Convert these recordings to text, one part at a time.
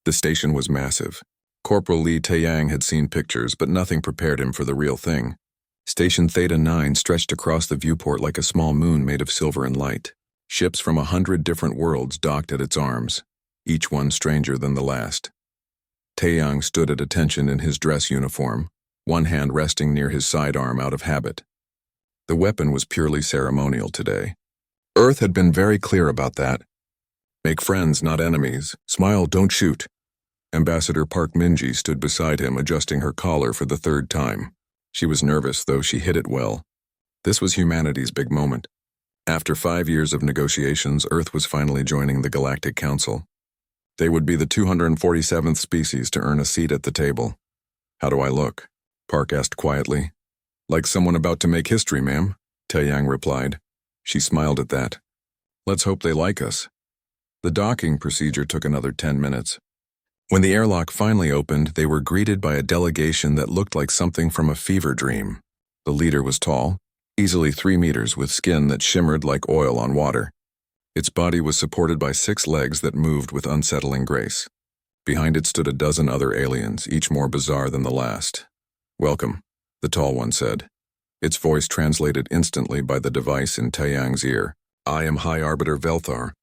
The station was massive. Corporal Li Taiyang had seen pictures, but nothing prepared him for the real thing. Station Theta 9 stretched across the viewport like a small moon made of silver and light. Ships from 100 different worlds docked at its arms, each one stranger than the last. Taiyang stood at attention in his dress uniform, one hand resting near his sidearm out of habit. The weapon was purely ceremonial today. Earth had been very clear about that. Make friends, not enemies. Smile, don't shoot. Ambassador Park Minji stood beside him, adjusting her collar for the third time. She was nervous, though she hid it well. This was humanity's big moment. After 5 years of negotiations, Earth was finally joining the Galactic Council. They would be the 247th species to earn a seat at the table. How do I look? Park asked quietly. Like someone about to make history, ma'am, Taiyang replied. She smiled at that. Let's hope they like us. The docking procedure took another 10 minutes. When the airlock finally opened, they were greeted by a delegation that looked like something from a fever dream. The leader was tall, easily 3 meters, with skin that shimmered like oil on water. Its body was supported by 6 legs that moved with unsettling grace. Behind it stood a dozen other aliens, each more bizarre than the last. Welcome, the tall one said. Its voice translated instantly by the device in Taiyang's ear. I am High Arbiter Velthar.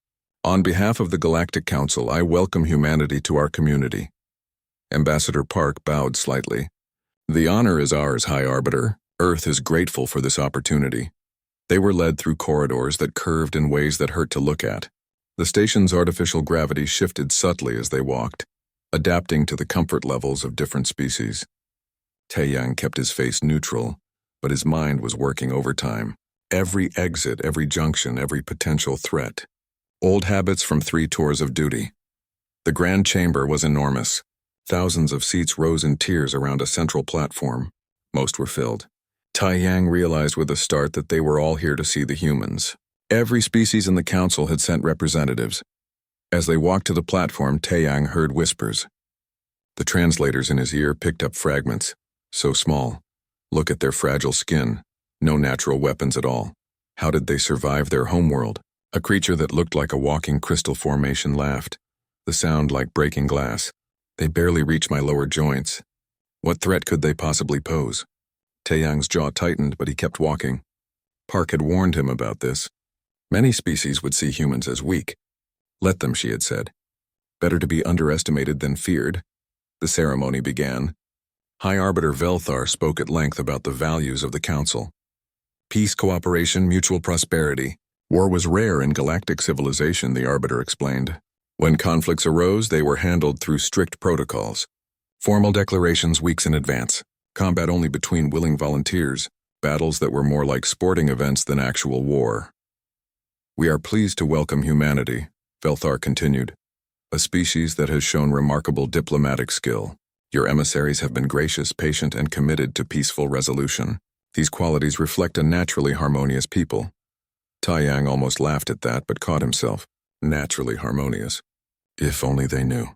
On behalf of the Galactic Council, I welcome humanity to our community. Ambassador Park bowed slightly. The honor is ours, High Arbiter. Earth is grateful for this opportunity. They were led through corridors that curved in ways that hurt to look at. The station's artificial gravity shifted subtly as they walked, adapting to the comfort levels of different species. Taiyang kept his face neutral, but his mind was working overtime. Every exit, every junction, every potential threat. Old habits from 3 tours of duty. The grand chamber was enormous. Thousands of seats rose in tiers around a central platform. Most were filled. Taiyang realized with a start that they were all here to see the humans. Every species in the council had sent representatives. As they walked to the platform, Taiyang heard whispers. The translators in his ear picked up fragments. So small. Look at their fragile skin. No natural weapons at all. How did they survive their homeworld? A creature that looked like a walking crystal formation laughed, the sound like breaking glass. They barely reach my lower joints. What threat could they possibly pose? Taiyang's jaw tightened, but he kept walking. Park had warned him about this. Many species would see humans as weak. Let them, she had said. Better to be underestimated than feared. The ceremony began. High Arbiter Velthar spoke at length about the values of the Council. Peace, cooperation, mutual prosperity. War was rare in galactic civilization, the Arbiter explained. When conflicts arose, they were handled through strict protocols. Formal declarations weeks in advance. Combat only between willing volunteers. Battles that were more like sporting events than actual war. We are pleased to welcome humanity, Velthar continued. A species that has shown remarkable diplomatic skill. Your emissaries have been gracious, patient, and committed to peaceful resolution. These qualities reflect a naturally harmonious people. Taiyang almost laughed at that, but caught himself. Naturally harmonious. If only they knew.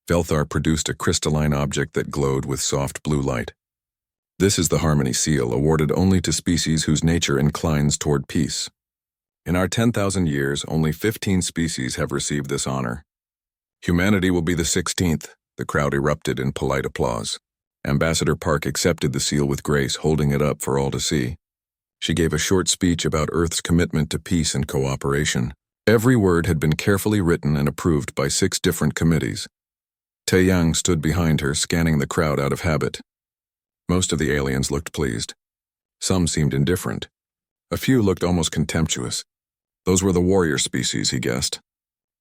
Velthar produced a crystalline object that glowed with soft blue light. This is the Harmony Seal, awarded only to species whose nature inclines toward peace. In our 10,000 years, only 15 species have received this honor. Humanity will be the 16th, the crowd erupted in polite applause. Ambassador Park accepted the seal with grace, holding it up for all to see. She gave a short speech about Earth's commitment to peace and cooperation. Every word had been carefully written and approved by 6 different committees. Taiyang stood behind her, scanning the crowd out of habit. Most of the aliens looked pleased. Some seemed indifferent. A few looked almost contemptuous. Those were the warrior species, he guessed.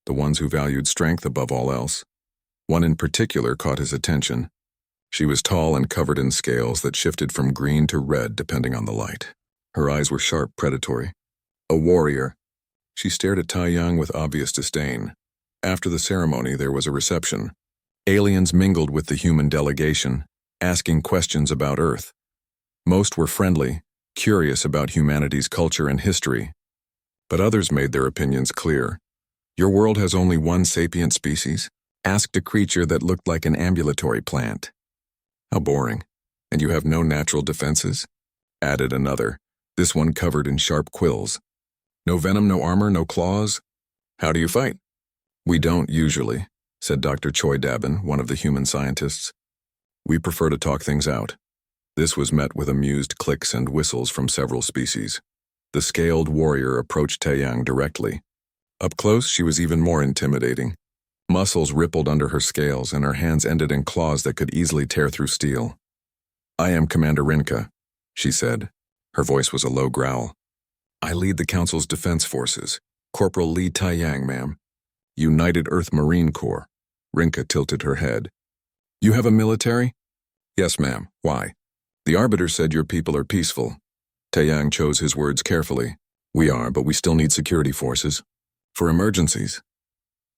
The ones who valued strength above all else. One in particular caught his attention. She was tall and covered in scales that shifted from green to red depending on the light. Her eyes were sharp, predatory. A warrior. She stared at Taiyang with obvious disdain. After the ceremony, there was a reception. Aliens mingled with the human delegation, asking questions about Earth. Most were friendly, curious about humanity's culture and history. But others made their opinions clear. Your world has only one sapient species? Asked a creature that looked like an ambulatory plant. How boring. And you have no natural defenses? Added another, this one covered in sharp quills. No venom, no armor, no claws? How do you fight? We don't usually. said Dr. Choi Dabin, one of the human scientists. "We prefer to talk things out." This was met with amused clicks and whistles from several species. The scaled warrior approached Taeyang directly. Up close, she was even more intimidating. Muscles rippled under her scales, and her hands ended in claws that could easily tear through steel. "I am Commander Rinka," she said. Her voice was a low growl. "I lead the Council's defense forces. Corporal Lee Taeyang, ma'am. United Earth Marine Corps." Rinka tilted her head. "You have a military?" "Yes, ma'am. Why?" "The Arbiter said your people are peaceful." Taeyang chose his words carefully. "We are, but we still need security forces. For emergencies."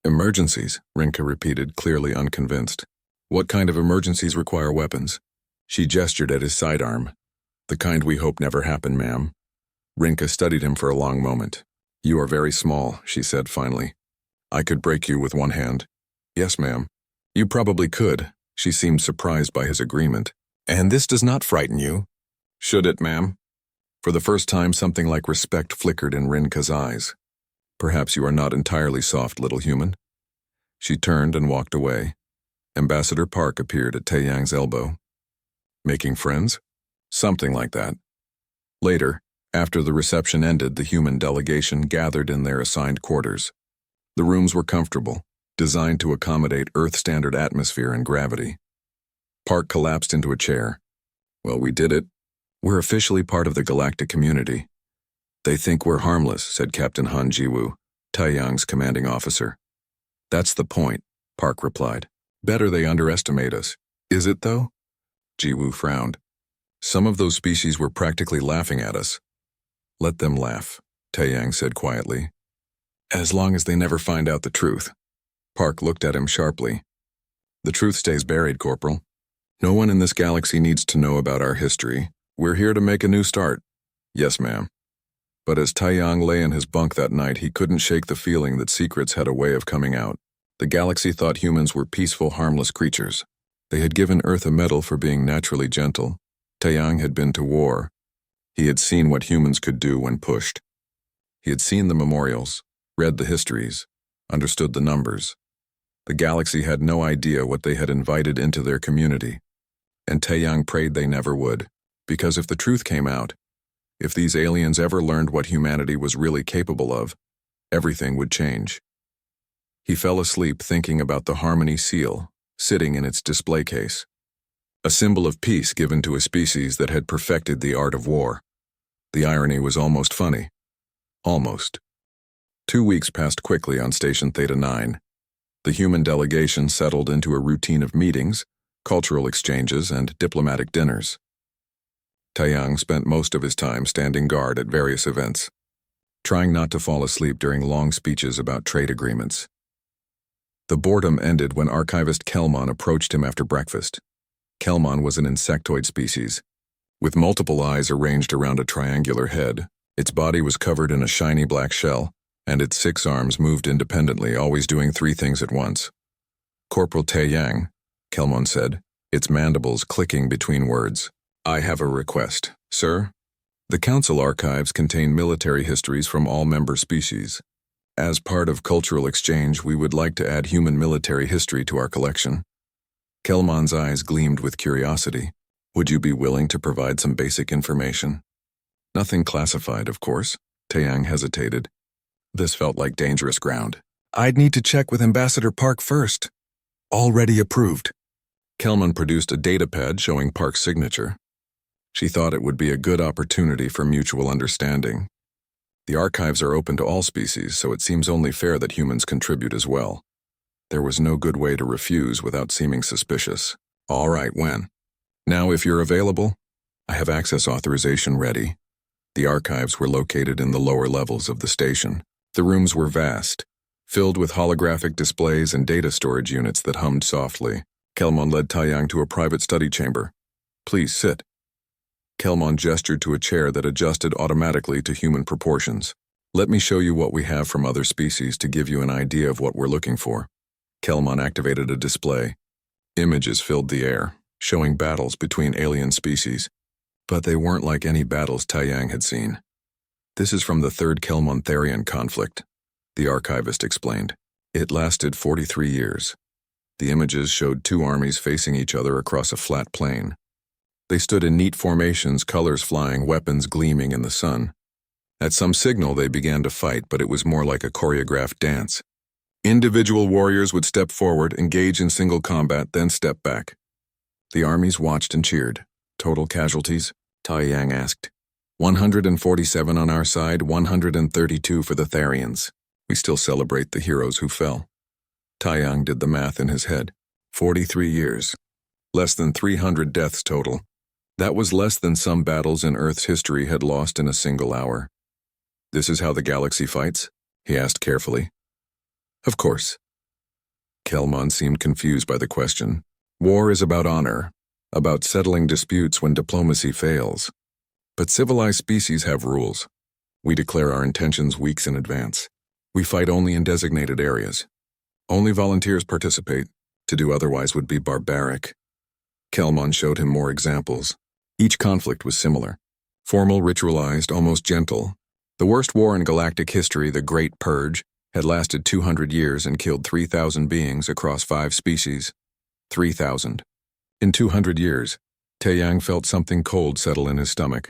"Emergencies," Rinka repeated, clearly unconvinced. "What kind of emergencies require weapons?" She gestured at his sidearm. "The kind we hope never happen, ma'am." Rinka studied him for a long moment. "You are very small," she said finally. "I could break you with one hand." "Yes, ma'am." "You probably could." She seemed surprised by his agreement. "And this does not frighten you?" "Should it, ma'am?" For the first time, something like respect flickered in Rinka's eyes. "Perhaps you are not entirely soft, little human." She turned and walked away. Ambassador Park appeared at Taeyang's elbow. "Making friends?" "Something like that." Later, after the reception ended, the human delegation gathered in their assigned quarters. The rooms were comfortable, designed to accommodate Earth-standard atmosphere and gravity. Park collapsed into a chair. "Well, we did it. We're officially part of the galactic community." "They think we're harmless," said Captain Han Jiwoo, Taeyang's commanding officer. "That's the point," Park replied. "Better they underestimate us." "Is it, though?" Jiwoo frowned. "Some of those species were practically laughing at us." "Let them laugh," Taeyang said quietly. "As long as they never find out the truth." Park looked at him sharply. "The truth stays buried, Corporal. No one in this galaxy needs to know about our history. We're here to make a new start." "Yes, ma'am." But as Taeyang lay in his bunk that night, he couldn't shake the feeling that secrets had a way of coming out. The galaxy thought humans were peaceful, harmless creatures. They had given Earth a medal for being naturally gentle. Taeyang had been to war. He had seen what humans could do when pushed. He had seen the memorials, read the histories, understood the numbers. The galaxy had no idea what they had invited into their community. And Taeyang prayed they never would, because if the truth came out, if these aliens ever learned what humanity was really capable of, everything would change. He fell asleep thinking about the Harmony seal, sitting in its display case. A symbol of peace given to a species that had perfected the art of war. The irony was almost funny. Almost. 2 weeks passed quickly on Station Theta 9. The human delegation settled into a routine of meetings, cultural exchanges, and diplomatic dinners. Taeyang spent most of his time standing guard at various events, trying not to fall asleep during long speeches about trade agreements. The boredom ended when archivist Kelmon approached him after breakfast. Kelmon was an insectoid species. With multiple eyes arranged around a triangular head, its body was covered in a shiny black shell, and its 6 arms moved independently, always doing 3 things at once. "Corporal Taeyang," Kelmon said, its mandibles clicking between words. "I have a request, sir. The Council archives contain military histories from all member species. As part of cultural exchange, we would like to add human military history to our collection." Kelmon's eyes gleamed with curiosity. "Would you be willing to provide some basic information?" "Nothing classified, of course." Taeyang hesitated. This felt like dangerous ground. "I'd need to check with Ambassador Park first." "Already approved." Kelmon produced a datapad showing Park's signature. She thought it would be a good opportunity for mutual understanding. The archives are open to all species, so it seems only fair that humans contribute as well. There was no good way to refuse without seeming suspicious. "All right, when?" "Now, if you're available." "I have access authorization ready." The archives were located in the lower levels of the station. The rooms were vast, filled with holographic displays and data storage units that hummed softly. Kelmon led Taeyang to a private study chamber. "Please sit." Kelmon gestured to a chair that adjusted automatically to human proportions. "Let me show you what we have from other species to give you an idea of what we're looking for." Kelmon activated a display. Images filled the air, showing battles between alien species. But they weren't like any battles Taeyang had seen. "This is from the Third Kelmon-Therian conflict," the archivist explained. "It lasted 43 years. The images showed two armies facing each other across a flat plain. They stood in neat formations, colors flying, weapons gleaming in the sun. At some signal, they began to fight, but it was more like a choreographed dance. Individual warriors would step forward, engage in single combat, then step back. The armies watched and cheered. Total casualties? Taiyang asked. 147 on our side, 132 for the Therians. We still celebrate the heroes who fell. Taiyang did the math in his head. 43 years. Less than 300 deaths total. That was less than some battles in Earth's history had lost in a single hour. This is how the galaxy fights? He asked carefully. Of course. Kelmon seemed confused by the question. War is about honor, about settling disputes when diplomacy fails. But civilized species have rules. We declare our intentions weeks in advance. We fight only in designated areas. Only volunteers participate. To do otherwise would be barbaric. Kelmon showed him more examples. Each conflict was similar. Formal, ritualized, almost gentle. The worst war in galactic history, the Great Purge, had lasted 200 years and killed 3,000 beings across 5 species. 3,000. In 200 years, Taiyang felt something cold settle in his stomach.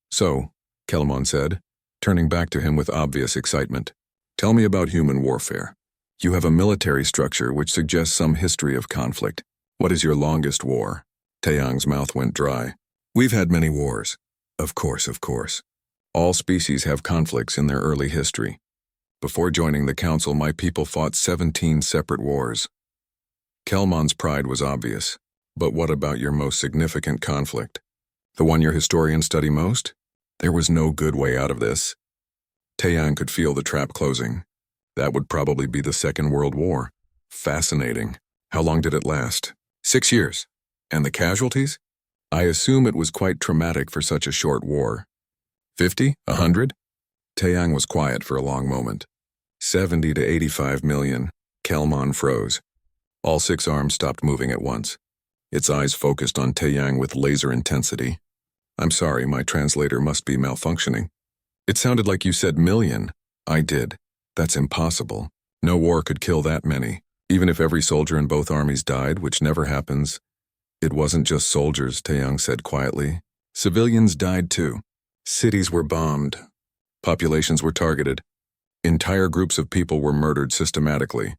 So, Kelmon said, turning back to him with obvious excitement, tell me about human warfare. You have a military structure which suggests some history of conflict. What is your longest war? Taiyang's mouth went dry. We've had many wars. Of course, of course. All species have conflicts in their early history. Before joining the council, my people fought 17 separate wars. Kelmon's pride was obvious. But what about your most significant conflict? The one your historians study most? There was no good way out of this. Taiyang could feel the trap closing. That would probably be the Second World War. Fascinating. How long did it last? 6 years. And the casualties? I assume it was quite traumatic for such a short war. 50? 100? Taiyang was quiet for a long moment. 70 to 85 million. Kelmon froze. All 6 arms stopped moving at once. Its eyes focused on Taiyang with laser intensity. I'm sorry, my translator must be malfunctioning. It sounded like you said million. I did. That's impossible. No war could kill that many. Even if every soldier in both armies died, which never happens. It wasn't just soldiers, Taiyang said quietly. Civilians died too. Cities were bombed. Populations were targeted. Entire groups of people were murdered systematically.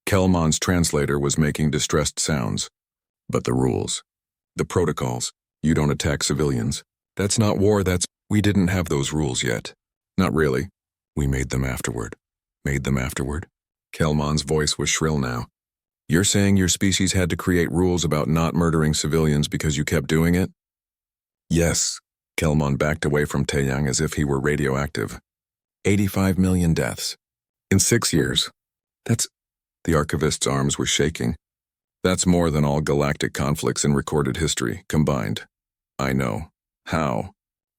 Kelmon's translator was making distressed sounds. But the rules. The protocols. You don't attack civilians. That's not war, we didn't have those rules yet. Not really. We made them afterward. Made them afterward? Kelmon's voice was shrill now. You're saying your species had to create rules about not murdering civilians because you kept doing it? Yes. Kelmon backed away from Taiyang as if he were radioactive. 85 million deaths. In 6 years. The archivist's arms were shaking. That's more than all galactic conflicts in recorded history, combined. I know. How?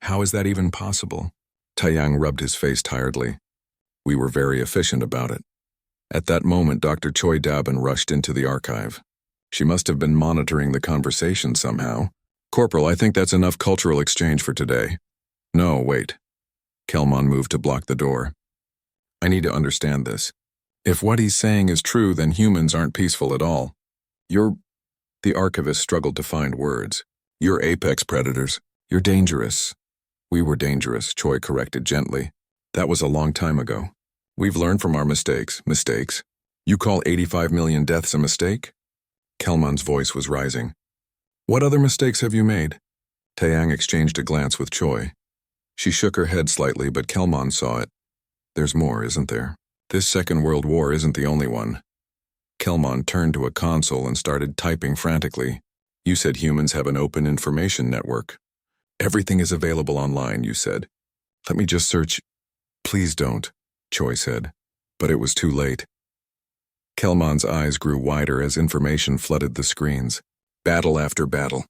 How is that even possible? Taiyang rubbed his face tiredly. We were very efficient about it. At that moment, Dr. Choi Dabin rushed into the archive. She must have been monitoring the conversation somehow. Corporal, I think that's enough cultural exchange for today. No, wait. Kelmon moved to block the door. I need to understand this. If what he's saying is true, then humans aren't peaceful at all. The archivist struggled to find words. You're apex predators. You're dangerous. We were dangerous, Choi corrected gently. That was a long time ago. We've learned from our mistakes. Mistakes? You call 85 million deaths a mistake? Kelmon's voice was rising. What other mistakes have you made? Taiyang exchanged a glance with Choi. She shook her head slightly, but Kelmon saw it. There's more, isn't there? This Second World War isn't the only one. Kelmon turned to a console and started typing frantically. You said humans have an open information network. Everything is available online, you said. Let me just search. Please don't, Choi said. But it was too late. Kelmon's eyes grew wider as information flooded the screens. Battle after battle.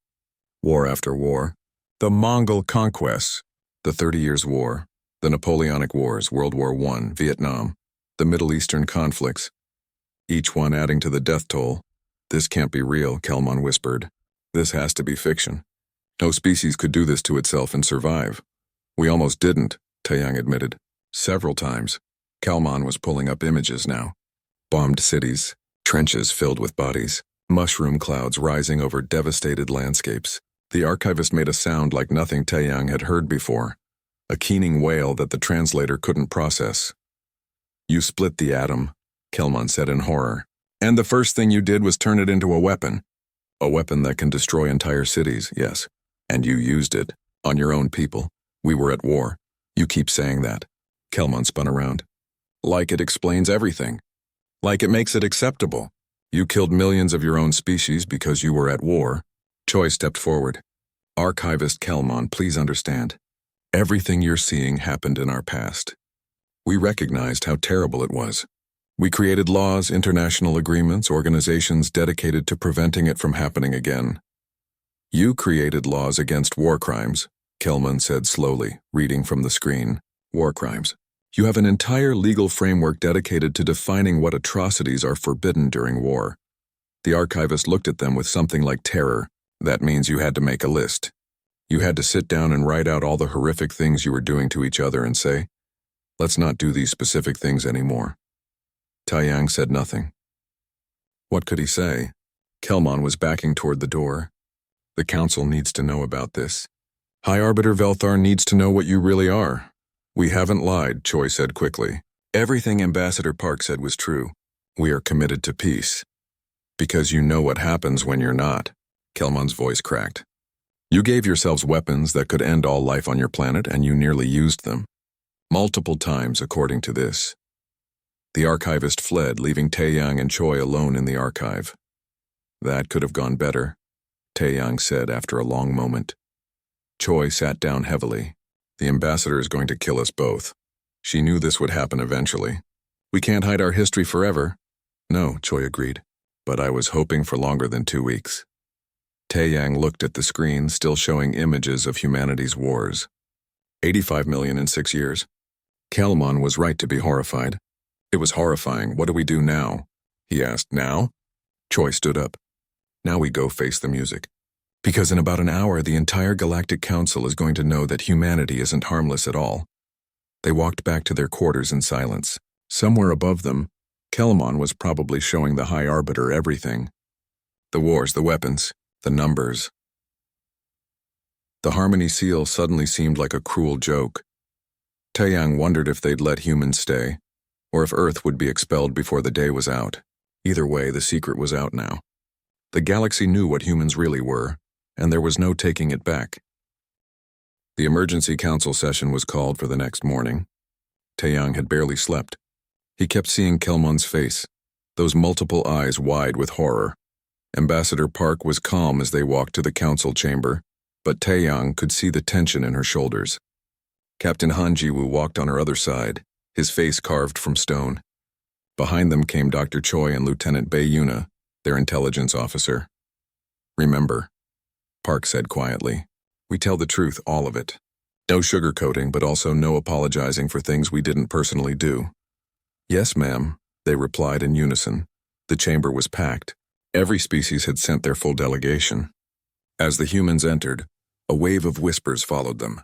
War after war. The Mongol conquests. The 30 Years' War. The Napoleonic Wars, World War I, Vietnam. The Middle Eastern conflicts. Each one adding to the death toll. This can't be real, Kelmon whispered. This has to be fiction. No species could do this to itself and survive. We almost didn't, Taiyang admitted. Several times. Kelmon was pulling up images now. Bombed cities, Trenches filled with bodies, mushroom clouds rising over devastated landscapes. The archivist made a sound like nothing Taeyang had heard before, a keening wail that the translator couldn't process. "You split the atom," Kelmon said in horror. "And the first thing you did was turn it into a weapon. A weapon that can destroy entire cities, yes. And you used it. On your own people. We were at war. You keep saying that." Kelmon spun around. "Like it explains everything. Like it makes it acceptable. You killed millions of your own species because you were at war." Choi stepped forward. "Archivist Kelmon, please understand. Everything you're seeing happened in our past. We recognized how terrible it was. We created laws, international agreements, organizations dedicated to preventing it from happening again. You created laws against war crimes," Kelman said slowly, reading from the screen. "War crimes. You have an entire legal framework dedicated to defining what atrocities are forbidden during war." The archivist looked at them with something like terror. "That means you had to make a list. You had to sit down and write out all the horrific things you were doing to each other and say, 'Let's not do these specific things anymore.'" Taeyang said nothing. What could he say? Kelmon was backing toward the door. "The council needs to know about this. High Arbiter Velthar needs to know what you really are." "We haven't lied," Choi said quickly. "Everything Ambassador Park said was true. We are committed to peace." "Because you know what happens when you're not," Kelmon's voice cracked. "You gave yourselves weapons that could end all life on your planet, and you nearly used them. Multiple times, according to this." The archivist fled, leaving Taeyang and Choi alone in the archive. "That could have gone better," Taeyang said after a long moment. Choi sat down heavily. "The ambassador is going to kill us both. She knew this would happen eventually. We can't hide our history forever." "No," Choi agreed. "But I was hoping for longer than 2 weeks." Taeyang looked at the screen, still showing images of humanity's wars. 85 million in 6 years. Kelmon was right to be horrified. It was horrifying. "What do we do now?" he asked. "Now?" Choi stood up. "Now we go face the music. Because in about an hour, the entire Galactic Council is going to know that humanity isn't harmless at all." They walked back to their quarters in silence. Somewhere above them, Kelmon was probably showing the High Arbiter everything. The wars, the weapons, the numbers. The Harmony Seal suddenly seemed like a cruel joke. Taeyang wondered if they'd let humans stay, or if Earth would be expelled before the day was out. Either way, the secret was out now. The galaxy knew what humans really were, and there was no taking it back. The emergency council session was called for the next morning. Taeyang had barely slept. He kept seeing Kelmon's face, those multiple eyes wide with horror. Ambassador Park was calm as they walked to the council chamber, but Taeyang could see the tension in her shoulders. Captain Han Ji-woo walked on her other side, his face carved from stone. Behind them came Dr. Choi and Lieutenant Bae Yuna, their intelligence officer. "Remember," Park said quietly, "we tell the truth, all of it. No sugarcoating, but also no apologizing for things we didn't personally do." "Yes, ma'am," they replied in unison. The chamber was packed. Every species had sent their full delegation. As the humans entered, a wave of whispers followed them.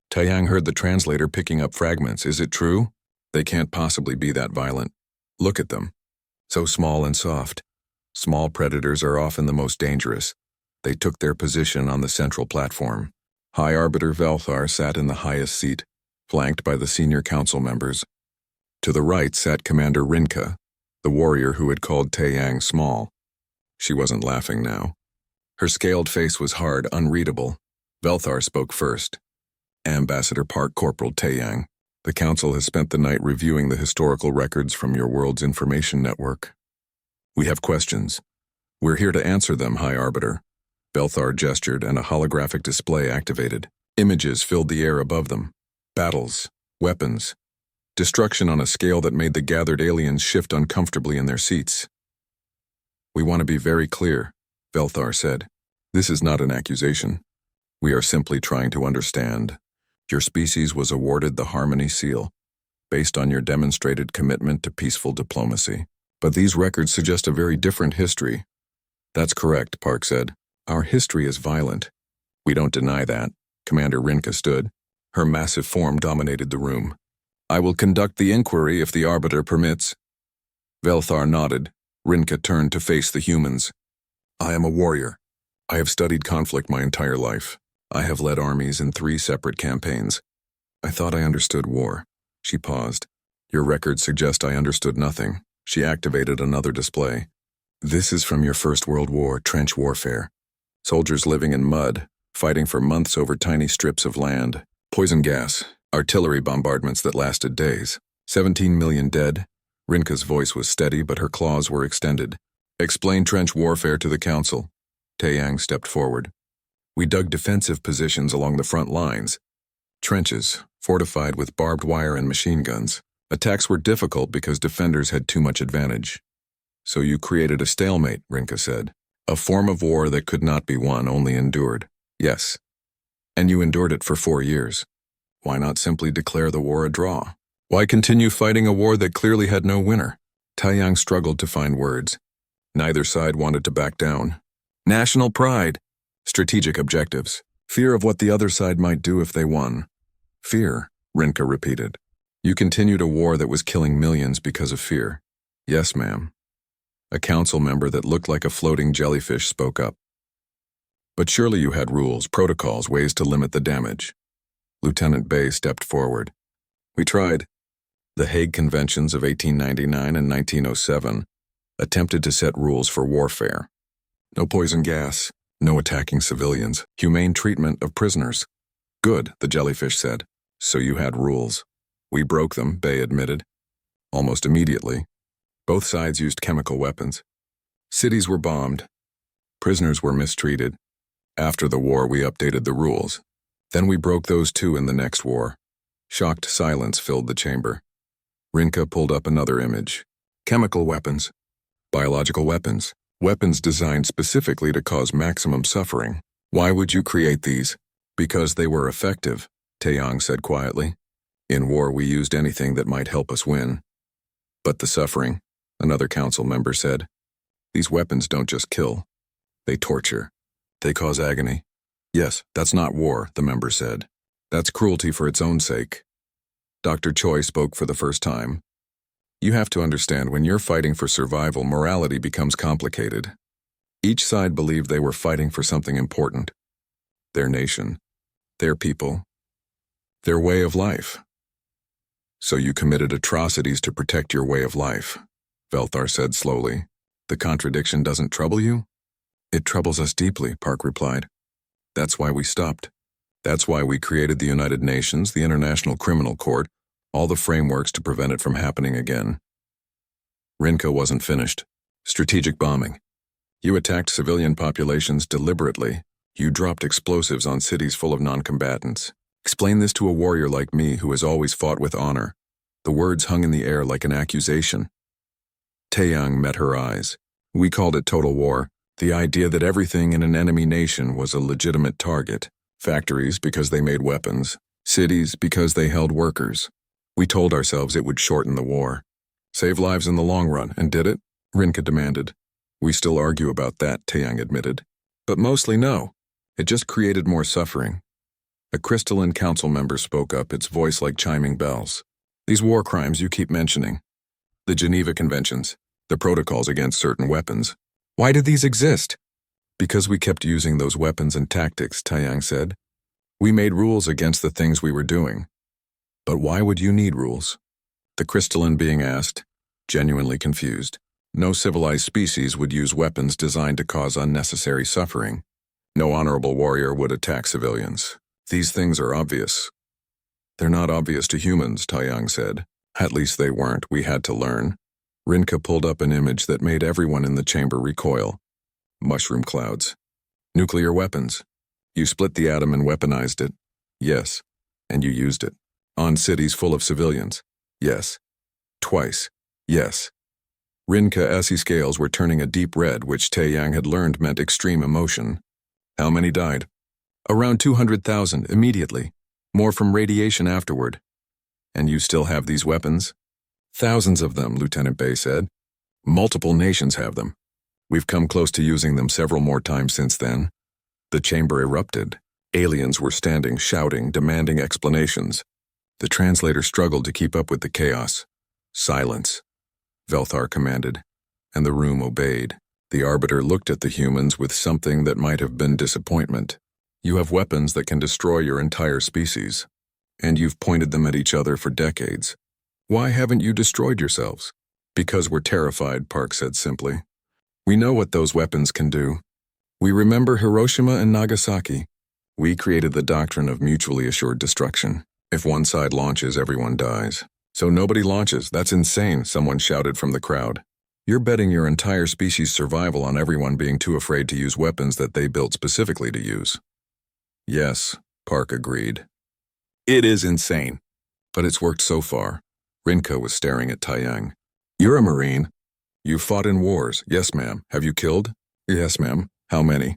Taeyang heard the translator picking up fragments. "Is it true? They can't possibly be that violent. Look at them. So small and soft. Small predators are often the most dangerous." They took their position on the central platform. High Arbiter Velthar sat in the highest seat, flanked by the senior council members. To the right sat Commander Rinka, the warrior who had called Taeyang small. She wasn't laughing now. Her scaled face was hard, unreadable. Velthar spoke first. "Ambassador Park, Corporal Taeyang, the council has spent the night reviewing the historical records from your world's information network. We have questions. We're here to answer them, High Arbiter." Velthar gestured and a holographic display activated. Images filled the air above them. Battles, weapons, destruction on a scale that made the gathered aliens shift uncomfortably in their seats. "We want to be very clear," Velthar said. "This is not an accusation. We are simply trying to understand. Your species was awarded the Harmony Seal, based on your demonstrated commitment to peaceful diplomacy. But these records suggest a very different history." "That's correct," Park said. "Our history is violent." "We don't deny that." Commander Rinka stood. Her massive form dominated the room. "I will conduct the inquiry if the Arbiter permits." Velthar nodded, Rinka turned to face the humans. I am a warrior. I have studied conflict my entire life. I have led armies in 3 separate campaigns. I thought I understood war. She paused. Your records suggest I understood nothing. She activated another display. This is from your First World War, trench warfare. Soldiers living in mud, fighting for months over tiny strips of land. Poison gas, artillery bombardments that lasted days. 17 million dead. Rinka's voice was steady, but her claws were extended. Explain trench warfare to the council. Taeyang stepped forward. We dug defensive positions along the front lines. Trenches, fortified with barbed wire and machine guns. Attacks were difficult because defenders had too much advantage. So you created a stalemate, Rinka said. A form of war that could not be won, only endured. Yes. And you endured it for 4 years. Why not simply declare the war a draw? Why continue fighting a war that clearly had no winner? Taeyang struggled to find words. Neither side wanted to back down. National pride. Strategic objectives. Fear of what the other side might do if they won. Fear, Rinka repeated. You continued a war that was killing millions because of fear. Yes, ma'am. A council member that looked like a floating jellyfish spoke up. But surely you had rules, protocols, ways to limit the damage. Lieutenant Bay stepped forward. We tried. The Hague Conventions of 1899 and 1907 attempted to set rules for warfare. No poison gas, no attacking civilians, humane treatment of prisoners. Good, the jellyfish said. So you had rules. We broke them, Bay admitted. Almost immediately. Both sides used chemical weapons. Cities were bombed. Prisoners were mistreated. After the war, we updated the rules. Then we broke those too in the next war. Shocked silence filled the chamber. Rinka pulled up another image. Chemical weapons. Biological weapons. Weapons designed specifically to cause maximum suffering. Why would you create these? Because they were effective, Taeyang said quietly. In war, we used anything that might help us win. But the suffering, another council member said. These weapons don't just kill. They torture. They cause agony. Yes, that's not war, the member said. That's cruelty for its own sake. Dr. Choi spoke for the first time. You have to understand, when you're fighting for survival, morality becomes complicated. Each side believed they were fighting for something important. Their nation. Their people. Their way of life. So you committed atrocities to protect your way of life, Velthar said slowly. The contradiction doesn't trouble you? It troubles us deeply, Park replied. That's why we stopped. That's why we created the United Nations, the International Criminal Court, all the frameworks to prevent it from happening again. Rinka wasn't finished. Strategic bombing. You attacked civilian populations deliberately. You dropped explosives on cities full of non-combatants. Explain this to a warrior like me who has always fought with honor. The words hung in the air like an accusation. Taeyang met her eyes. We called it total war. The idea that everything in an enemy nation was a legitimate target. Factories because they made weapons. Cities because they held workers. We told ourselves it would shorten the war. Save lives in the long run, and did it? Rinka demanded. We still argue about that, Taeyang admitted. But mostly no. It just created more suffering. A crystalline council member spoke up, its voice like chiming bells. These war crimes you keep mentioning. The Geneva Conventions. The protocols against certain weapons. Why did these exist? Because we kept using those weapons and tactics, Taeyang said. We made rules against the things we were doing. But why would you need rules? The crystalline being asked, genuinely confused. No civilized species would use weapons designed to cause unnecessary suffering. No honorable warrior would attack civilians. These things are obvious. They're not obvious to humans, Taeyang said. At least they weren't. We had to learn. Rinka pulled up an image that made everyone in the chamber recoil. Mushroom clouds. Nuclear weapons. You split the atom and weaponized it. Yes. And you used it. On cities full of civilians. Yes. Twice. Yes. Rinka SE scales were turning a deep red, which Taeyang had learned meant extreme emotion. How many died? Around 200,000 immediately. More from radiation afterward. And you still have these weapons? Thousands of them, Lieutenant Bay said. Multiple nations have them. We've come close to using them several more times since then. The chamber erupted. Aliens were standing, shouting, demanding explanations. The translator struggled to keep up with the chaos. Silence, Velthar commanded. and the room obeyed. The Arbiter looked at the humans with something that might have been disappointment. You have weapons that can destroy your entire species, and you've pointed them at each other for decades. Why haven't you destroyed yourselves? Because we're terrified, Park said simply. We know what those weapons can do. We remember Hiroshima and Nagasaki. We created the doctrine of mutually assured destruction. If one side launches, everyone dies. So nobody launches. That's insane, someone shouted from the crowd. You're betting your entire species' survival on everyone being too afraid to use weapons that they built specifically to use. Yes, Park agreed. It is insane. But it's worked so far. Rinka was staring at Taeyang. You're a Marine. You fought in wars. Yes, ma'am. Have you killed? Yes, ma'am. How many?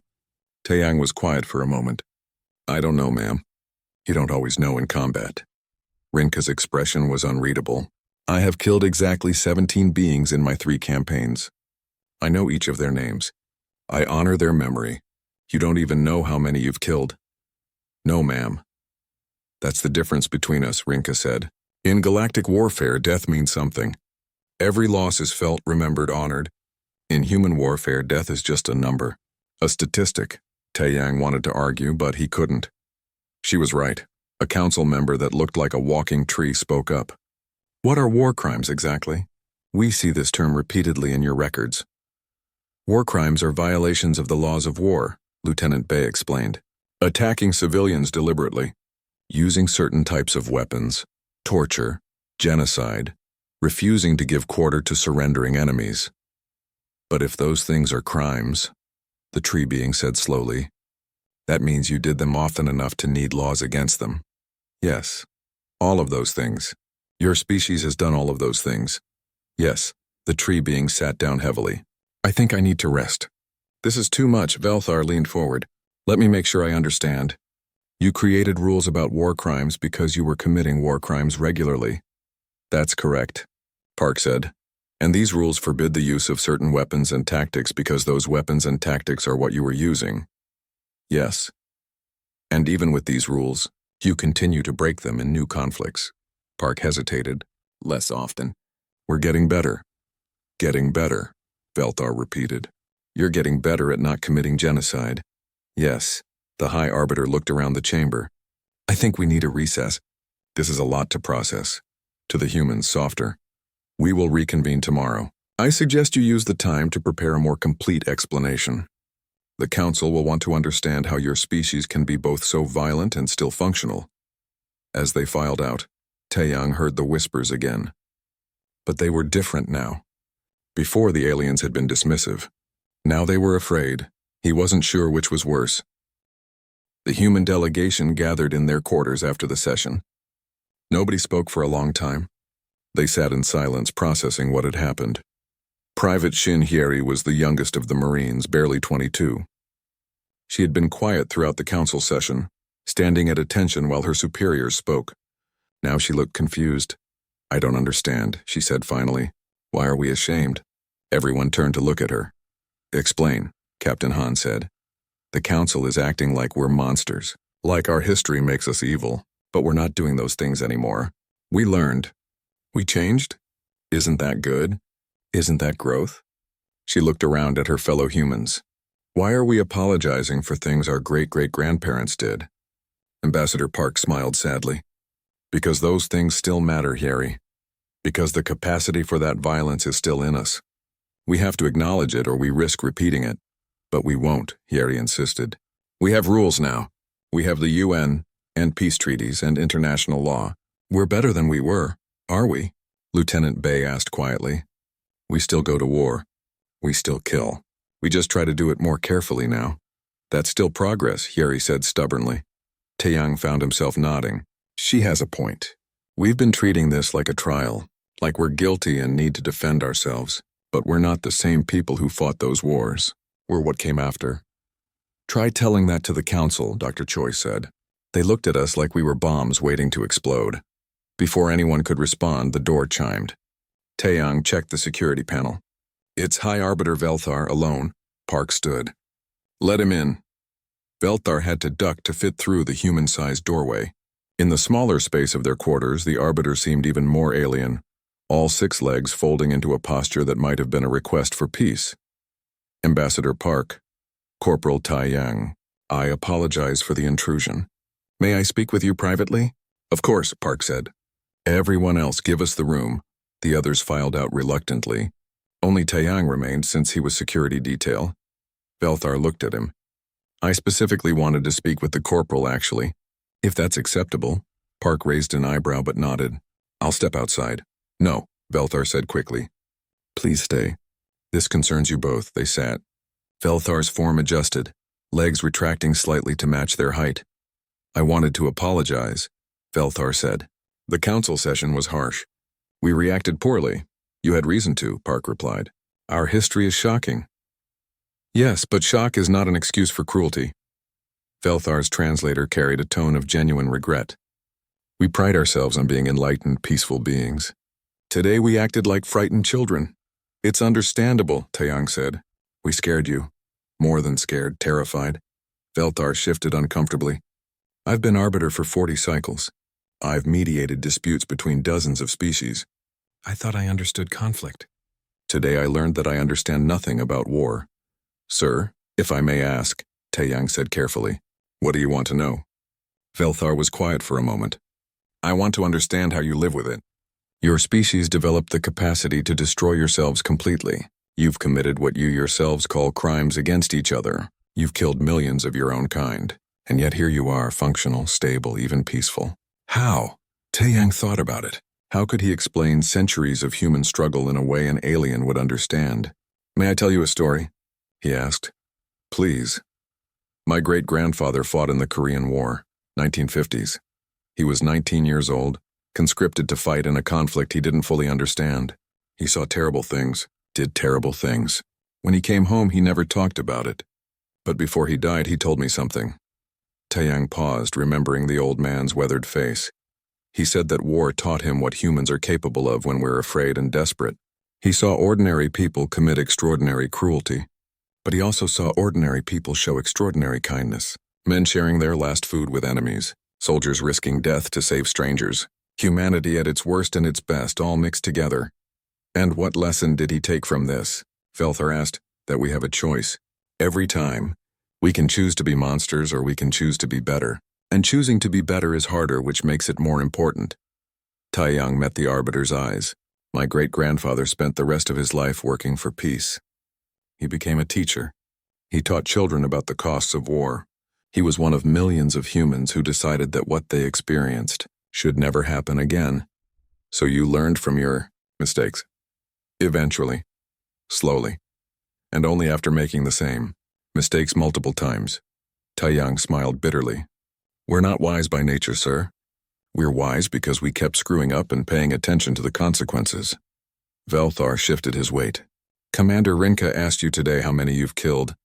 Taeyang was quiet for a moment. I don't know, ma'am. You don't always know in combat. Rinka's expression was unreadable. I have killed exactly 17 beings in my 3 campaigns. I know each of their names. I honor their memory. You don't even know how many you've killed. No, ma'am. That's the difference between us, Rinka said. In galactic warfare, death means something. Every loss is felt, remembered, honored. In human warfare, death is just a number, a statistic. Taeyang wanted to argue, but he couldn't. She was right. A council member that looked like a walking tree spoke up. What are war crimes exactly? We see this term repeatedly in your records. War crimes are violations of the laws of war, Lieutenant Bay explained. Attacking civilians deliberately, using certain types of weapons, torture, genocide, refusing to give quarter to surrendering enemies. But if those things are crimes, the tree being said slowly, that means you did them often enough to need laws against them. Yes, all of those things. Your species has done all of those things. Yes, the tree being sat down heavily. I think I need to rest. This is too much, Velthar leaned forward. Let me make sure I understand. You created rules about war crimes because you were committing war crimes regularly. That's correct, Park said. And these rules forbid the use of certain weapons and tactics because those weapons and tactics are what you were using. Yes. And even with these rules, you continue to break them in new conflicts. Park hesitated. Less often. We're getting better. Getting better, Velthar repeated. You're getting better at not committing genocide. Yes. The High Arbiter looked around the chamber. I think we need a recess. This is a lot to process. To the humans, softer. We will reconvene tomorrow. I suggest you use the time to prepare a more complete explanation. The Council will want to understand how your species can be both so violent and still functional. As they filed out, Taeyang heard the whispers again. But they were different now. Before, the aliens had been dismissive. Now they were afraid. He wasn't sure which was worse. The human delegation gathered in their quarters after the session. Nobody spoke for a long time. They sat in silence, processing what had happened. Private Shin Hyeri was the youngest of the Marines, barely 22. She had been quiet throughout the council session, standing at attention while her superiors spoke. Now she looked confused. I don't understand, she said finally. Why are we ashamed? Everyone turned to look at her. Explain, Captain Han said. The council is acting like we're monsters, like our history makes us evil, but we're not doing those things anymore. We learned. We changed? Isn't that good? Isn't that growth? She looked around at her fellow humans. Why are we apologizing for things our great-great-grandparents did? Ambassador Park smiled sadly. Because those things still matter, Hyeri. Because the capacity for that violence is still in us. We have to acknowledge it or we risk repeating it. But we won't, Hyeri insisted. We have rules now. We have the UN and peace treaties and international law. We're better than we were, are we? Lieutenant Bay asked quietly. We still go to war. We still kill. We just try to do it more carefully now. That's still progress, Hyeri said stubbornly. Taeyang found himself nodding. She has a point. We've been treating this like a trial, like we're guilty and need to defend ourselves. But we're not the same people who fought those wars. We're what came after. Try telling that to the council, Dr. Choi said. They looked at us like we were bombs waiting to explode. Before anyone could respond, the door chimed. Taeyang checked the security panel. It's High Arbiter Velthar alone. Park stood. Let him in. Velthar had to duck to fit through the human-sized doorway. In the smaller space of their quarters, the Arbiter seemed even more alien. all 6 legs folding into a posture that might have been a request for peace. Ambassador Park, Corporal Tai Yang, I apologize for the intrusion. May I speak with you privately? Of course, Park said. Everyone else give us the room. The others filed out reluctantly. Only Taeyang remained since he was security detail. Velthar looked at him. I specifically wanted to speak with the corporal, actually. If that's acceptable. Park raised an eyebrow but nodded. I'll step outside. No, Velthar said quickly. Please stay. This concerns you both, they sat. Velthar's form adjusted, legs retracting slightly to match their height. I wanted to apologize, Velthar said. The council session was harsh. We reacted poorly. You had reason to, Park replied. Our history is shocking. Yes, but shock is not an excuse for cruelty. Velthar's translator carried a tone of genuine regret. We pride ourselves on being enlightened, peaceful beings. Today we acted like frightened children. It's understandable, Taeyang said. We scared you. More than scared, terrified. Velthar shifted uncomfortably. I've been arbiter for 40 cycles. I've mediated disputes between dozens of species. I thought I understood conflict. Today I learned that I understand nothing about war. Sir, if I may ask, Taeyang said carefully, what do you want to know? Velthar was quiet for a moment. I want to understand how you live with it. Your species developed the capacity to destroy yourselves completely. You've committed what you yourselves call crimes against each other. You've killed millions of your own kind. And yet here you are, functional, stable, even peaceful. How? Taeyang thought about it. How could he explain centuries of human struggle in a way an alien would understand? May I tell you a story? He asked. Please. My great-grandfather fought in the Korean War, 1950s. He was 19 years old, conscripted to fight in a conflict he didn't fully understand. He saw terrible things, did terrible things. When he came home, he never talked about it. But before he died, he told me something. Taeyang paused, remembering the old man's weathered face. He said that war taught him what humans are capable of when we're afraid and desperate. He saw ordinary people commit extraordinary cruelty. But he also saw ordinary people show extraordinary kindness. Men sharing their last food with enemies. Soldiers risking death to save strangers. Humanity at its worst and its best, all mixed together. And what lesson did he take from this? Velthar asked. That we have a choice. Every time. We can choose to be monsters or we can choose to be better. And choosing to be better is harder, which makes it more important. Taeyang met the arbiter's eyes. My great-grandfather spent the rest of his life working for peace. He became a teacher. He taught children about the costs of war. He was one of millions of humans who decided that what they experienced should never happen again. So you learned from your mistakes. Eventually. Slowly. And only after making the same mistakes multiple times. Taeyang smiled bitterly. We're not wise by nature, sir. We're wise because we kept screwing up and paying attention to the consequences. Velthar shifted his weight. Commander Rinka asked you today how many you've killed.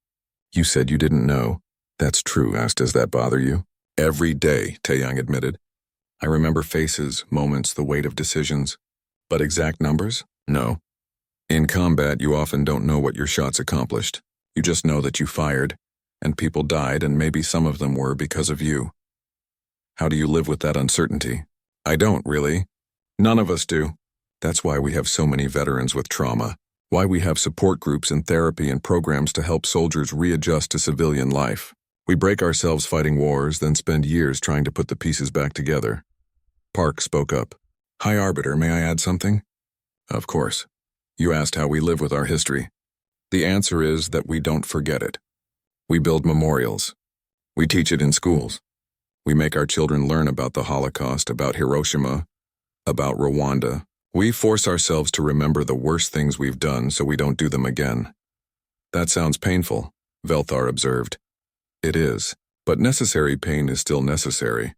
You said you didn't know. That's true. Does that bother you? Every day, Taeyang admitted. I remember faces, moments, the weight of decisions. But exact numbers? No. In combat, you often don't know what your shots accomplished. You just know that you fired, and people died, and maybe some of them were because of you. How do you live with that uncertainty? I don't, really. None of us do. That's why we have so many veterans with trauma. Why we have support groups and therapy and programs to help soldiers readjust to civilian life. We break ourselves fighting wars, then spend years trying to put the pieces back together. Park spoke up. Hi, Arbiter, may I add something? Of course. You asked how we live with our history. The answer is that we don't forget it. We build memorials. We teach it in schools. We make our children learn about the Holocaust, about Hiroshima, about Rwanda. We force ourselves to remember the worst things we've done so we don't do them again. That sounds painful, Velthar observed. It is, but necessary pain is still necessary.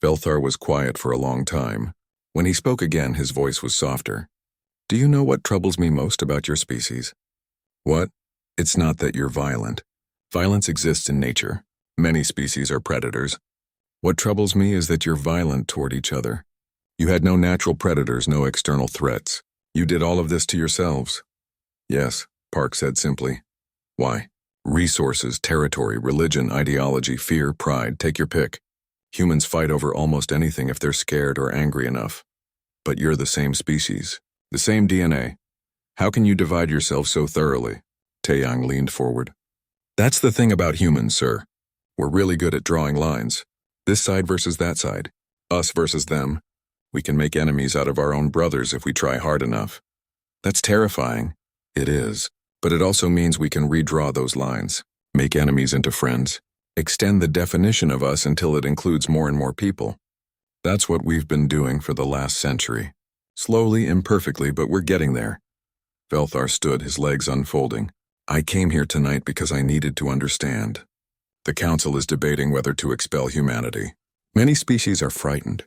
Velthar was quiet for a long time. When he spoke again, his voice was softer. Do you know what troubles me most about your species? What? It's not that you're violent. Violence exists in nature. Many species are predators. What troubles me is that you're violent toward each other. You had no natural predators, no external threats. You did all of this to yourselves. Yes, Park said simply. Why? Resources, territory, religion, ideology, fear, pride, take your pick. Humans fight over almost anything if they're scared or angry enough. But you're the same species. The same DNA. How can you divide yourself so thoroughly? Taeyang leaned forward. That's the thing about humans, sir. We're really good at drawing lines. This side versus that side. Us versus them. We can make enemies out of our own brothers if we try hard enough. That's terrifying. It is. But it also means we can redraw those lines. Make enemies into friends. Extend the definition of us until it includes more and more people. That's what we've been doing for the last century. Slowly, imperfectly, but we're getting there. Velthar stood, his legs unfolding. I came here tonight because I needed to understand. The Council is debating whether to expel humanity. Many species are frightened.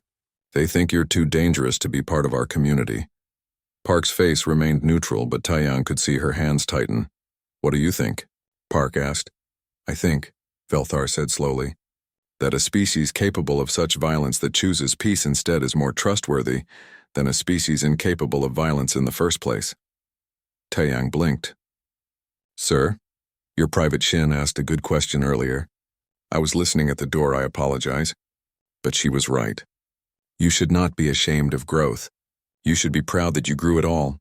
They think you're too dangerous to be part of our community. Park's face remained neutral, but Taeyang could see her hands tighten. What do you think? Park asked. I think, Velthar said slowly, that a species capable of such violence that chooses peace instead is more trustworthy than a species incapable of violence in the first place. Taeyang blinked. Sir, your Private Shin asked a good question earlier. I was listening at the door, I apologize. But she was right. You should not be ashamed of growth. You should be proud that you grew at all.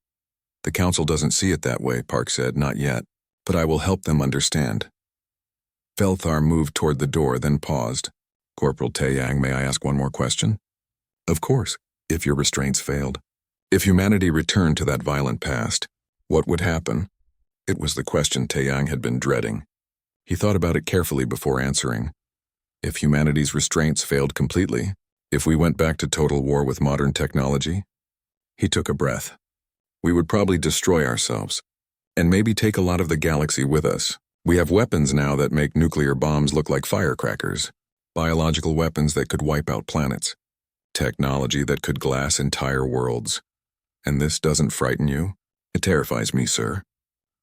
The Council doesn't see it that way, Park said, not yet. But I will help them understand. Velthar moved toward the door, then paused. Corporal Taeyang, may I ask one more question? Of course, if your restraints failed. If humanity returned to that violent past, what would happen? It was the question Taeyang had been dreading. He thought about it carefully before answering. If humanity's restraints failed completely, if we went back to total war with modern technology? He took a breath. We would probably destroy ourselves, and maybe take a lot of the galaxy with us. We have weapons now that make nuclear bombs look like firecrackers, biological weapons that could wipe out planets, technology that could glass entire worlds. And this doesn't frighten you? It terrifies me, sir.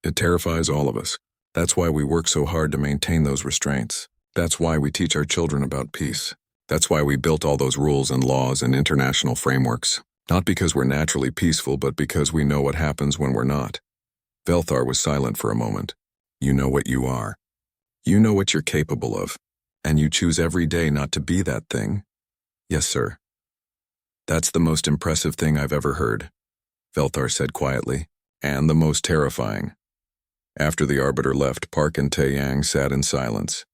It terrifies all of us. That's why we work so hard to maintain those restraints. That's why we teach our children about peace. That's why we built all those rules and laws and international frameworks. Not because we're naturally peaceful, but because we know what happens when we're not. Velthar was silent for a moment. You know what you are. You know what you're capable of. And you choose every day not to be that thing. Yes, sir. That's the most impressive thing I've ever heard, Velthar said quietly, and the most terrifying. After the Arbiter left, Park and Taeyang sat in silence.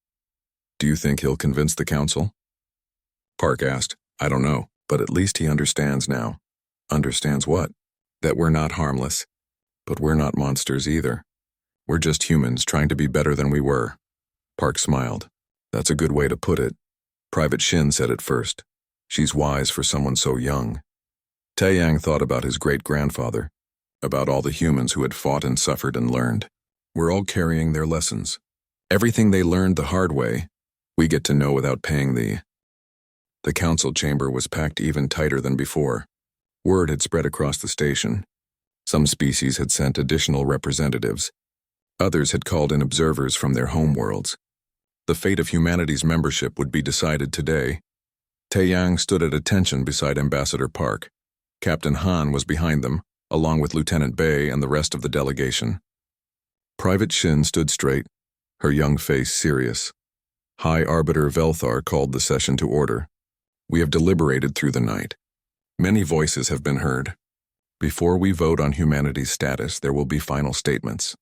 Do you think he'll convince the Council? Park asked. I don't know, but at least he understands now. Understands what? That we're not harmless. But we're not monsters either. We're just humans trying to be better than we were. Park smiled. That's a good way to put it. Private Shin said it first. She's wise for someone so young. Taeyang thought about his great-grandfather, about all the humans who had fought and suffered and learned. We're all carrying their lessons. Everything they learned the hard way, we get to know without paying the council chamber was packed even tighter than before. Word had spread across the station. Some species had sent additional representatives. Others had called in observers from their homeworlds. The fate of humanity's membership would be decided today. Taeyang stood at attention beside Ambassador Park. Captain Han was behind them, along with Lieutenant Bei and the rest of the delegation. Private Shin stood straight, her young face serious. High Arbiter Velthar called the session to order. We have deliberated through the night. Many voices have been heard. Before we vote on humanity's status, there will be final statements.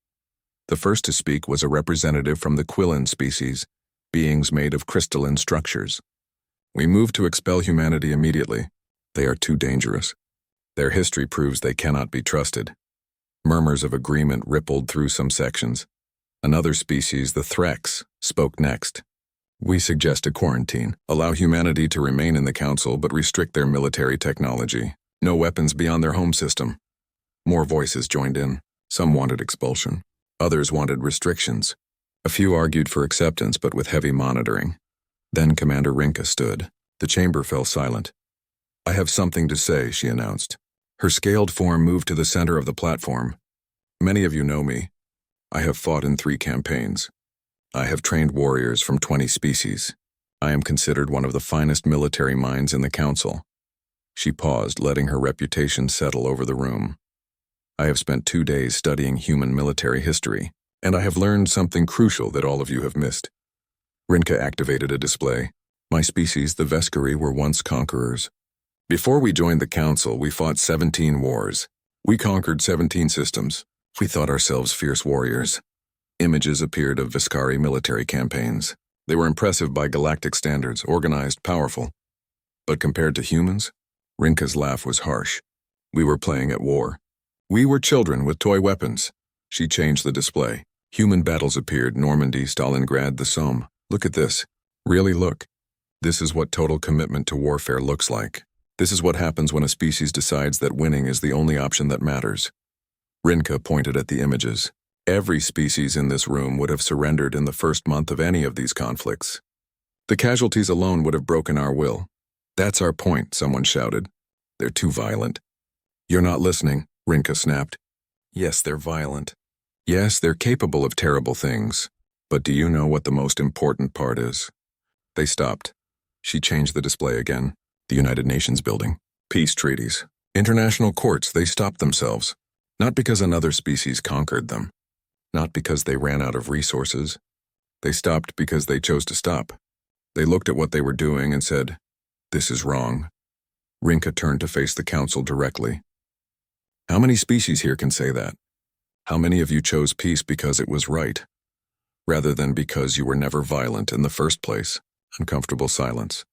The first to speak was a representative from the Quillan species, beings made of crystalline structures. We move to expel humanity immediately. They are too dangerous. Their history proves they cannot be trusted. Murmurs of agreement rippled through some sections. Another species, the Threx, spoke next. We suggest a quarantine. Allow humanity to remain in the Council, but restrict their military technology. No weapons beyond their home system. More voices joined in. Some wanted expulsion. Others wanted restrictions. A few argued for acceptance, but with heavy monitoring. Then Commander Rinka stood. The chamber fell silent. I have something to say, she announced. Her scaled form moved to the center of the platform. Many of you know me. I have fought in 3 campaigns. I have trained warriors from 20 species. I am considered one of the finest military minds in the Council. She paused, letting her reputation settle over the room. I have spent 2 days studying human military history, and I have learned something crucial that all of you have missed. Rinka activated a display. My species, the Veskari, were once conquerors. Before we joined the Council, we fought 17 wars. We conquered 17 systems. We thought ourselves fierce warriors. Images appeared of Viscari military campaigns. They were impressive by galactic standards, organized, powerful. But compared to humans, Rinka's laugh was harsh. We were playing at war. We were children with toy weapons. She changed the display. Human battles appeared, Normandy, Stalingrad, the Somme. Look at this. Really look. This is what total commitment to warfare looks like. This is what happens when a species decides that winning is the only option that matters. Rinka pointed at the images. Every species in this room would have surrendered in the first month of any of these conflicts. The casualties alone would have broken our will. That's our point, someone shouted. They're too violent. You're not listening, Rinka snapped. Yes, they're violent. Yes, they're capable of terrible things. But do you know what the most important part is? They stopped. She changed the display again. The United Nations building. Peace treaties. International courts, they stopped themselves. Not because another species conquered them. Not because they ran out of resources. They stopped because they chose to stop. They looked at what they were doing and said, "This is wrong." Rinka turned to face the council directly. How many species here can say that? How many of you chose peace because it was right, rather than because you were never violent in the first place? Uncomfortable silence.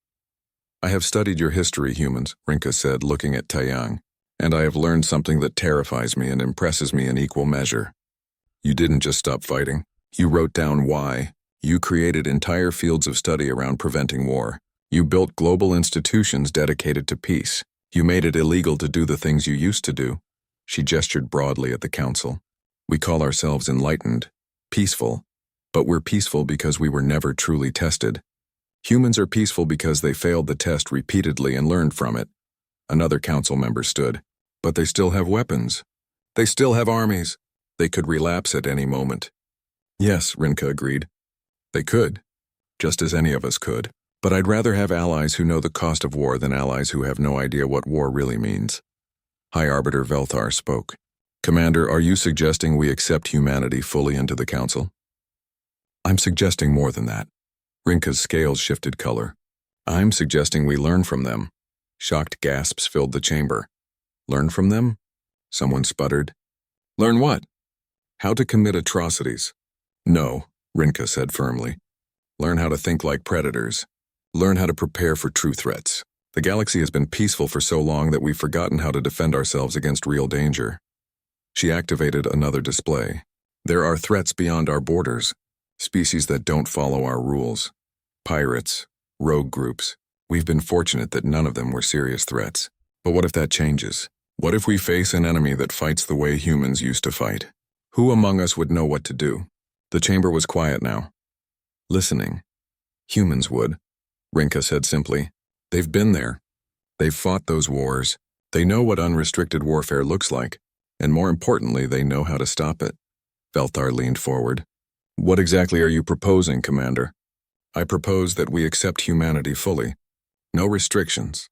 I have studied your history, humans, Rinka said, looking at Taeyang, and I have learned something that terrifies me and impresses me in equal measure. You didn't just stop fighting. You wrote down why. You created entire fields of study around preventing war. You built global institutions dedicated to peace. You made it illegal to do the things you used to do. She gestured broadly at the council. We call ourselves enlightened, peaceful, but we're peaceful because we were never truly tested. Humans are peaceful because they failed the test repeatedly and learned from it. Another council member stood. But they still have weapons. They still have armies. They could relapse at any moment. Yes, Rinka agreed. They could, just as any of us could. But I'd rather have allies who know the cost of war than allies who have no idea what war really means. High Arbiter Velthar spoke. Commander, are you suggesting we accept humanity fully into the council? I'm suggesting more than that. Rinka's scales shifted color. I'm suggesting we learn from them. Shocked gasps filled the chamber. Learn from them? Someone sputtered. Learn what? How to commit atrocities. No, Rinka said firmly. Learn how to think like predators. Learn how to prepare for true threats. The galaxy has been peaceful for so long that we've forgotten how to defend ourselves against real danger. She activated another display. There are threats beyond our borders. Species that don't follow our rules. Pirates, rogue groups. We've been fortunate that none of them were serious threats. But what if that changes? What if we face an enemy that fights the way humans used to fight? Who among us would know what to do? The chamber was quiet now. Listening. Humans would, Rinka said simply. They've been there. They've fought those wars. They know what unrestricted warfare looks like. And more importantly, they know how to stop it. Velthar leaned forward. What exactly are you proposing, Commander? I propose that we accept humanity fully. No restrictions.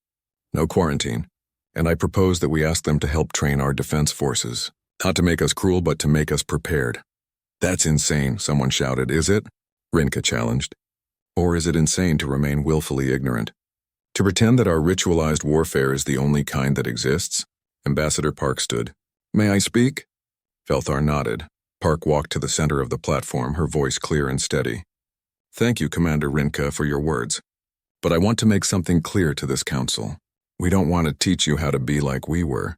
No quarantine. And I propose that we ask them to help train our defense forces. Not to make us cruel, but to make us prepared. That's insane, someone shouted. Is it? Rinka challenged. Or is it insane to remain willfully ignorant? To pretend that our ritualized warfare is the only kind that exists? Ambassador Park stood. May I speak? Velthar nodded. Park walked to the center of the platform, her voice clear and steady. Thank you, Commander Rinka, for your words. But I want to make something clear to this council. We don't want to teach you how to be like we were.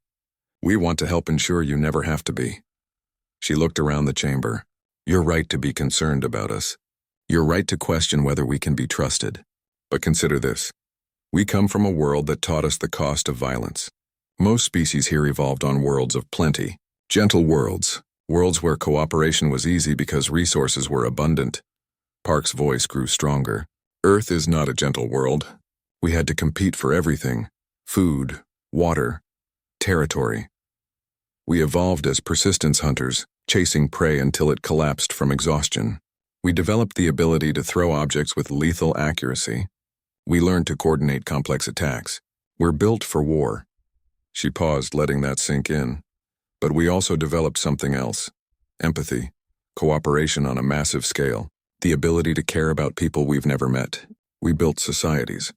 We want to help ensure you never have to be. She looked around the chamber. You're right to be concerned about us. You're right to question whether we can be trusted. But consider this. We come from a world that taught us the cost of violence. Most species here evolved on worlds of plenty. Gentle worlds. Worlds where cooperation was easy because resources were abundant. Park's voice grew stronger. Earth is not a gentle world. We had to compete for everything. Food, water, territory. We evolved as persistence hunters, chasing prey until it collapsed from exhaustion. We developed the ability to throw objects with lethal accuracy. We learned to coordinate complex attacks. We're built for war. She paused, letting that sink in. But we also developed something else. Empathy, cooperation on a massive scale, the ability to care about people we've never met. We built societies,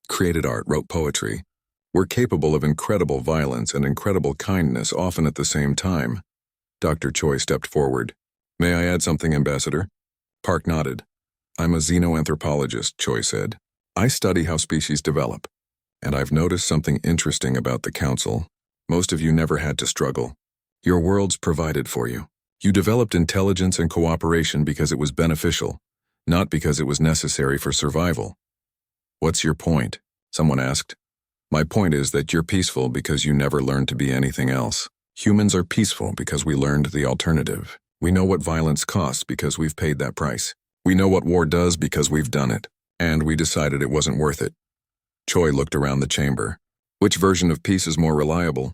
created art, wrote poetry, We're capable of incredible violence and incredible kindness often at the same time. Dr. Choi stepped forward. May I add something, Ambassador? Park nodded. I'm a xenoanthropologist, Choi said. I study how species develop. And I've noticed something interesting about the Council. Most of you never had to struggle. Your worlds provided for you. You developed intelligence and cooperation because it was beneficial, not because it was necessary for survival. What's your point? Someone asked. My point is that you're peaceful because you never learned to be anything else. Humans are peaceful because we learned the alternative. We know what violence costs because we've paid that price. We know what war does because we've done it. And we decided it wasn't worth it. Choi looked around the chamber. Which version of peace is more reliable?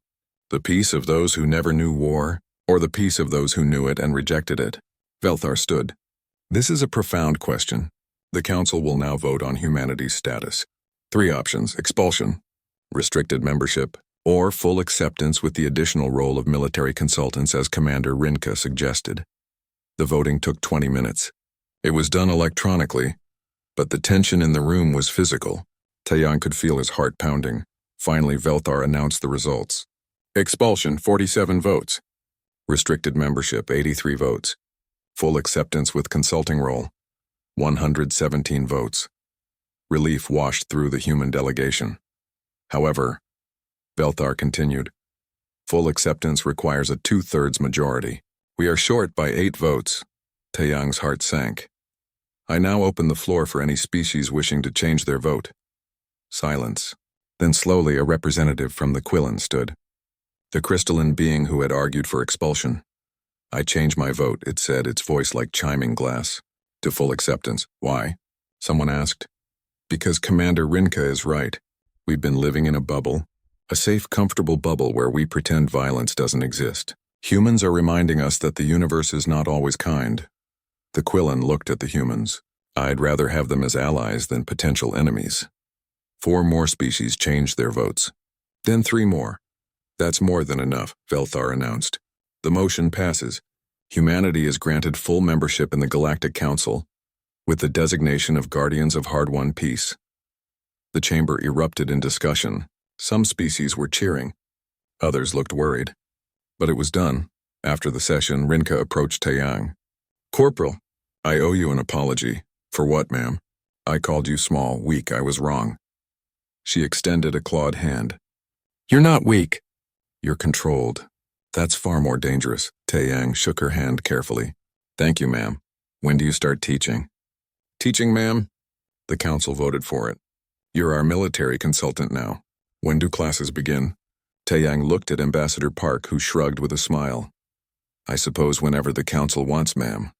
The peace of those who never knew war, or the peace of those who knew it and rejected it? Velthar stood. This is a profound question. The Council will now vote on humanity's status. 3 options: expulsion, restricted membership, or full acceptance with the additional role of military consultants as Commander Rinka suggested. The voting took 20 minutes. It was done electronically, but the tension in the room was physical. Taeyang could feel his heart pounding. Finally, Velthar announced the results. Expulsion, 47 votes. Restricted membership, 83 votes. Full acceptance with consulting role, 117 votes. Relief washed through the human delegation. However, Velthar continued, full acceptance requires a 2/3 majority. We are short by 8 votes. Taeyang's heart sank. I now open the floor for any species wishing to change their vote. Silence. Then slowly a representative from the Quillen stood. The crystalline being who had argued for expulsion. I change my vote, it said, its voice like chiming glass. To full acceptance. Why? Someone asked. Because Commander Rinka is right. We've been living in a bubble. A safe, comfortable bubble where we pretend violence doesn't exist. Humans are reminding us that the universe is not always kind. The Quillen looked at the humans. I'd rather have them as allies than potential enemies. 4 more species changed their votes. Then 3 more. That's more than enough, Velthar announced. The motion passes. Humanity is granted full membership in the Galactic Council, with the designation of Guardians of Hard-Won Peace. The chamber erupted in discussion. Some species were cheering. Others looked worried. But it was done. After the session, Rinka approached Taeyang. Corporal, I owe you an apology. For what, ma'am? I called you small, weak, I was wrong. She extended a clawed hand. You're not weak. You're controlled. That's far more dangerous. Taeyang shook her hand carefully. Thank you, ma'am. When do you start teaching? Teaching, ma'am? The council voted for it. You're our military consultant now. When do classes begin? Taeyang looked at Ambassador Park, who shrugged with a smile. I suppose whenever the council wants, ma'am.